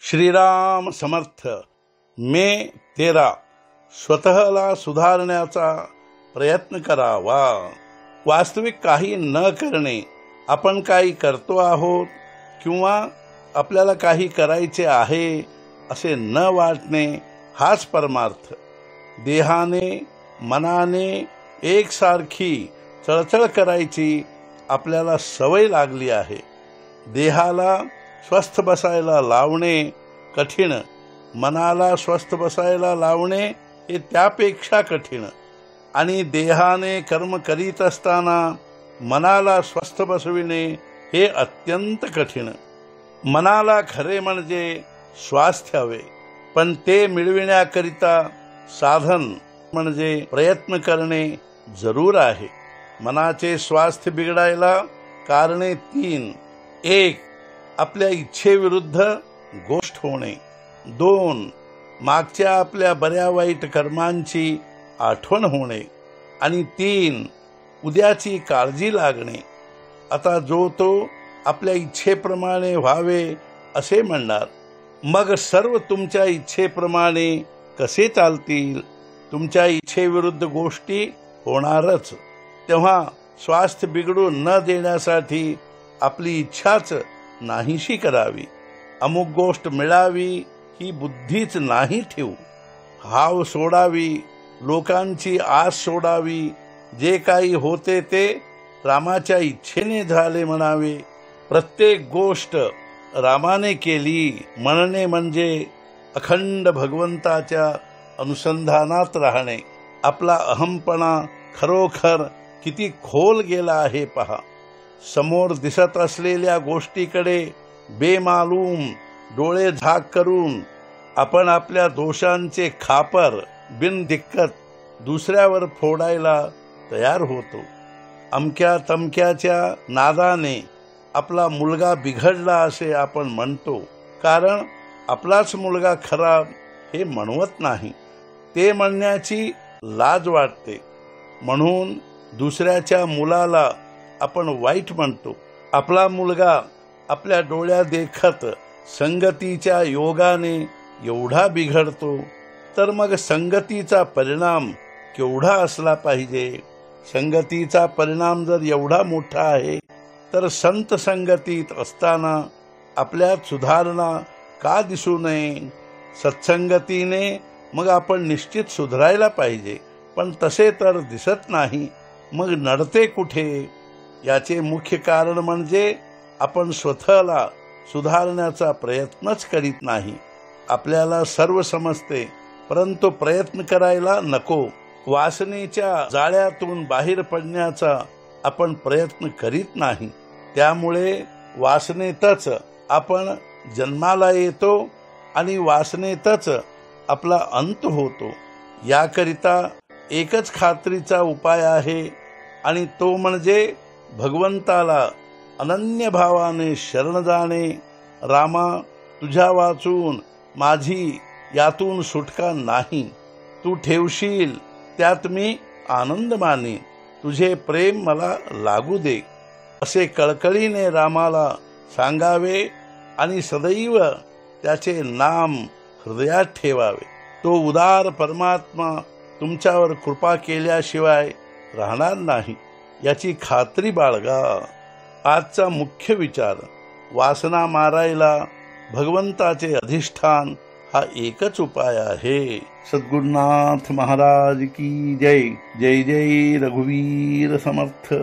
श्रीराम समर्थ. मे 13. स्वतःला सुधारण्याचा प्रयत्न करावा. वास्तविक काही न करणे, आपण काही करतो आहोत किंवा आपल्याला काही करायचे आहे असे न वाटणे हाच परमार्थ. देहाने मनाने एकसारखी चळचळ करायची आपल्याला सवय लागली आहे. देहाला स्वस्थ बसायला लावणे कठीण, मनाला स्वस्थ बसायला लावणे हे त्यापेक्षा कठीण. आणि देहाने कर्म करीत असताना मनाला स्वस्थ बसविणे हे अत्यंत कठीण. मनाला खरे म्हणजे स्वास्थ्य हवे, पण ते मिळविण्याकरिता साधन म्हणजे प्रयत्न करणे जरूर आहे. मनाचे स्वास्थ्य बिघडायला कारणे 3. 1. आपल्या इच्छेविरुद्ध गोष्ट होणे. 2. मागच्या आपल्या बऱ्या वाईट कर्मांची आठवण होणे. आणि 3. उद्याची काळजी लागणे. आता जो तो आपल्या इच्छेप्रमाणे व्हावे असे म्हणणार, मग सर्व तुमच्या इच्छेप्रमाणे कसे चालतील? तुमच्या इच्छेविरुद्ध गोष्टी होणारच. तेव्हा स्वास्थ्य बिघडू न देण्यासाठी आपली इच्छाच नाहीशी करावी. अमुक गोष्ट मिळावी ही बुद्धीच नाही ठेवू. हाव सोडावी, लोकांची आस सोडावी. जे काही होते ते रामाच्या इच्छेने झाले म्हणावे. प्रत्येक गोष्ट रामाने केली म्हणणे म्हणजे अखंड भगवंताच्या अनुसंधानात राहणे. आपला अहमपणा खरोखर किती खोल गेला आहे पहा. समोर दिसत असलेल्या गोष्टीकडे बेमालूम डोळे झाक करून आपण आपल्या दोषांचे खापर बिनदिक्कत दुसऱ्यावर फोडायला तयार होतो. अमक्या तमक्याच्या नादाने आपला मुलगा बिघडला असे आपण म्हणतो, कारण आपलाच मुलगा खराब हे म्हणवत नाही. ते म्हणण्याची लाज वाटते, म्हणून दुसऱ्याच्या मुलाला आपण वाईट म्हणतो. आपला मुलगा आपल्या डोळ्या देखत संगतीच्या योगाने एवढा बिघडतो, तर मग संगतीचा परिणाम केवढा असला पाहिजे? संगतीचा परिणाम जर एवढा मोठा आहे, तर संत संगतीत असताना आपल्यात सुधारणा का दिसू नये? सत्संगतीने मग आपण निश्चित सुधारायला पाहिजे, पण तसे तर दिसत नाही. मग नडते कुठे? याचे मुख्य कारण म्हणजे आपण स्वतःला सुधारण्याचा प्रयत्नच करीत नाही. आपल्याला सर्व समजते, परंतु प्रयत्न करायला नको. वासनेच्या जाळ्यातून बाहेर पडण्याचा आपण प्रयत्न करीत नाही. त्यामुळे वासनेतच आपण जन्माला येतो आणि वासनेतच आपला अंत होतो. याकरिता एकच खात्रीचा उपाय आहे, आणि तो म्हणजे भगवंताला अनन्य भावाने शरण जाणे. रामा, तुझ्या वाचून माझी यातून सुटका नाही. तू ठेवशील त्यात मी आनंद मानेन. तुझे प्रेम मला लागू दे, असे कळकळीने रामाला सांगावे आणि सदैव त्याचे नाम हृदयात ठेवावे. तो उदार परमात्मा तुमच्यावर कृपा केल्याशिवाय राहणार नाही, याची खात्री बाळगा. आजचा मुख्य विचार, वासना मारायला भगवंताचे अधिष्ठान हा एकच उपाय आहे. सद्गुरुनाथ महाराज की जय. जय जय रघुवीर समर्थ.